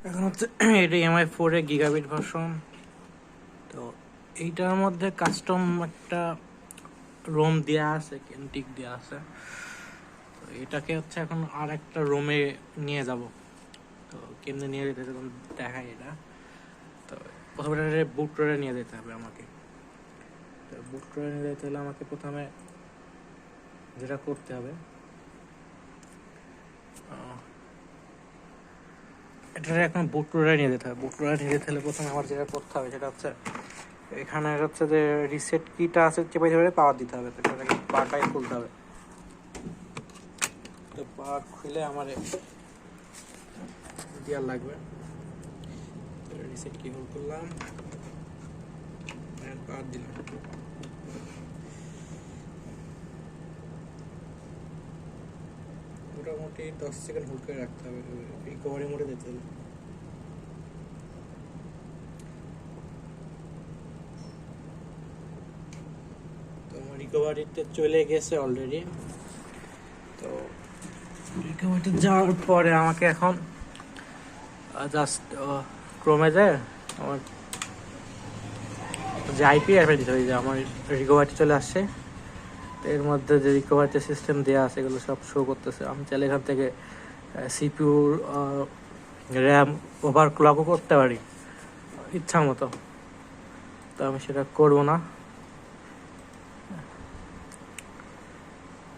এখন হচ্ছে এটা MI4 এর গিগাবিট ভার্সন। তো এইটার মধ্যে কাস্টম একটা রোম দেওয়া আছে, কেন্টিক দেওয়া আছে। তো এটাকে হচ্ছে এখন আর একটা রোমে নিয়ে যাব। তো কেমনে নিয়ে যেতে তখন দেখাই এটা। তো প্রথমে বুট রোডে নিয়ে যেতে হবে আমাকে। তো বুট রোডে নিয়ে যেতে হলে আমাকে প্রথমে যেটা করতে হবে, এটা এখন বুট রোডে নিয়ে যেতে হবে। বুট রোডে নিয়ে যেতে হলে প্রথমে আমার যেটা করতে হবে সেটা হচ্ছে এখানে হচ্ছে যে রিসেট কিটা আছে, চেপে ধরে পাওয়ার দিতে হবে। তো এটাকে পাটাই খুলতে হবে। তো পা খুলে আমার দেওয়ার লাগবে। রিসেট কি হোল করলাম, পাওয়ার দিলাম। মোটামুটি 10 সেকেন্ড হোল্ড করে রাখতে হবে, রিকভারি মোডে যেতে হবে। তো আমার রিকভারিতে চলে গেছে অলরেডি। তো রিকভারিতে যাওয়ার পরে আমাকে এখন জাস্ট ক্রোমে যায় আমার যে আইপি অ্যাড্রেস দিতে হবে যে আমার রিকভারিতে চলে আসছে। তো এর মধ্যে যে রিকভারিতে সিস্টেম দেওয়া আছে এগুলো সব শো করতেছে। আমি চাইলে এখান থেকে সিপিউর র্যাম ওভারক্লকও করতে পারি ইচ্ছা মতো। তো আমি সেটা করবো না।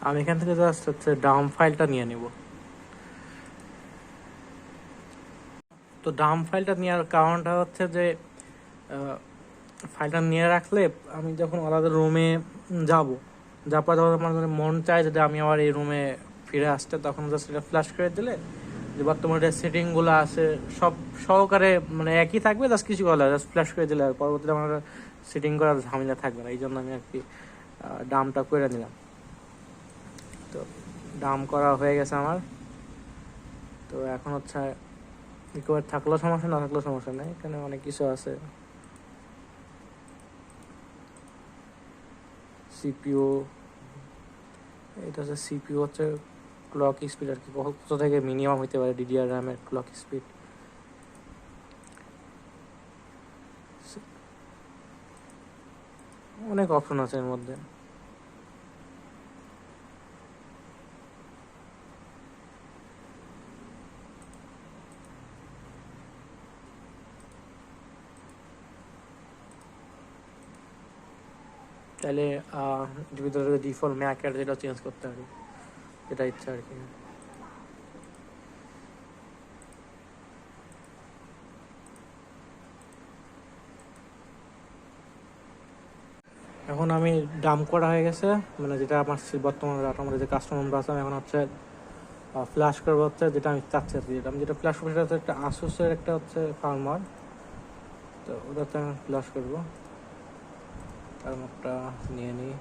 আমি এখান থেকে জাস্ট হচ্ছে ডাম ফাইলটা নিয়ে নিব। তো ডাম ফাইলটা নেওয়ার কারণটা হচ্ছে যে ফাইলটা নিয়ে রাখলে আমি যখন আলাদা রুমে যাব, যার পর যখন আমার মন চায় যদি আমি আবার এই রুমে ফিরে আসতে, তখন জাস্ট এটা ফ্ল্যাশ করে দিলে যে বর্তমানে যে সেটিংগুলো আছে সব সহকারে মানে একই থাকবে, জাস্ট কিছু করা জাস্ট ফ্ল্যাশ করে দিলে পরবর্তীতে আমার সেটিং করার ঝামেলা থাকবে না। এই জন্য আমি আর কি ডামটা করে নিলাম। তো ডাম করা হয়ে গেছে আমার। তো এখন হচ্ছে রিকভার থাকলেও সমস্যা, না থাকলেও সমস্যা নেই, এখানে অনেক কিছু আছে। সিপিইউ, এটা হচ্ছে সিপিইউ হচ্ছে ক্লক স্পিড আর কি, কত থেকে মিনিমাম হইতে পারে ডিডিআর র্যামের ক্লক স্পিড। অনেক অপশন আছে এর মধ্যে। তাহলে ভিতরে ডিফল্ট ম্যাকের যেটা চেঞ্জ করতে পারি, যেটা ইচ্ছা আর কি। এখন আমি ডাম করা হয়ে গেছে, মানে যেটা আমার বর্তমানে আমাদের যে কাস্টমার আছে, আমি এখন হচ্ছে ফ্ল্যাশ করবো হচ্ছে যেটা আমি চাচ্ছি আর কি। যেটা আমি ফ্ল্যাশ করবো সেটা হচ্ছে একটা আসুসের একটা হচ্ছে ফার্মার। তো ওটাতে আমি ফ্ল্যাশ করবো। ফার্মারটা নিয়ে নিই।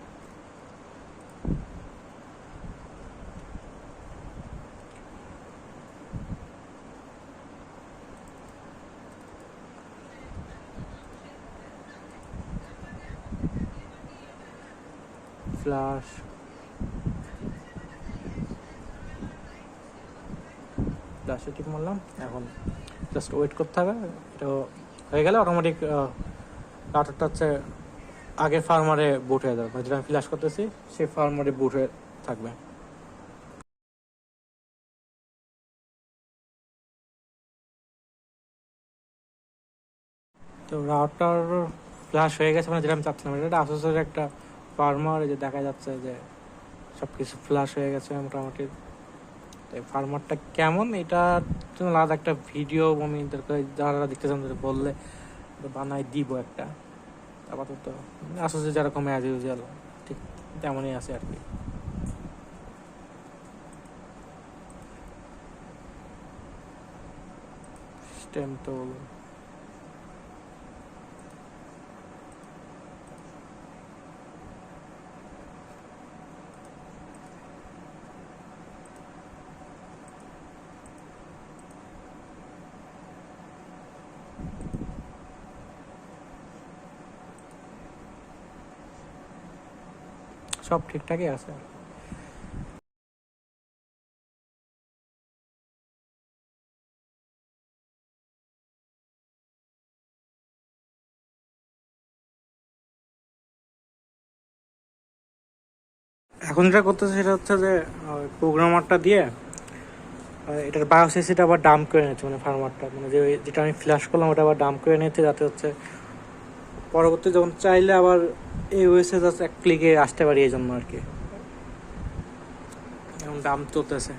ফ্ল্যাশ ফ্ল্যাশে টিপ মারলাম। এখন জাস্ট ওয়েট করতে হবে। এটা হয়ে গেলে অটোমেটিক রাউটারটা হচ্ছে আগে ফার্মারে বুট হয়ে যাবে, যেটা আমি ফ্ল্যাশ করতেছি সেই ফার্মারে বুট হয়ে থাকবে। তো রাউটার ফ্ল্যাশ হয়ে গেছে, মানে যেটা আমি চাচ্ছিলাম। এটা আসুসের একটা ফার্মার, যে দেখা যাচ্ছে যে সব কিছু ফ্ল্যাশ হয়ে গেছে মোটামুটি। তো এই ফার্মারটা কেমন এটা জন্য আলাদা একটা ভিডিও আমি যারা দেখতে চান বললে বানাই দিব একটা। আপাতত আসুসে যেরকম অ্যাজ ইউজুয়াল ঠিক তেমনই আছে আর কি। স্টেম তো সব ঠিকঠাকই আছে। এখন যেটা করতেছে সেটা হচ্ছে যে প্রোগ্রামারটা দিয়ে এটার বায়োসিসিটা আবার ডাম্প করে নিচ্ছে, মানে ফার্মারটা, মানে যেটা আমি ফ্ল্যাশ করলাম ওটা আবার ডাম্প করে নিচ্ছে, যাতে হচ্ছে পরবর্তী যখন চাইলে আবার এই ওয়েসে জাস্ট এক ক্লিকে আসতে পারি, এই জন্য আর কি এখন ডাম্প চলতেছে।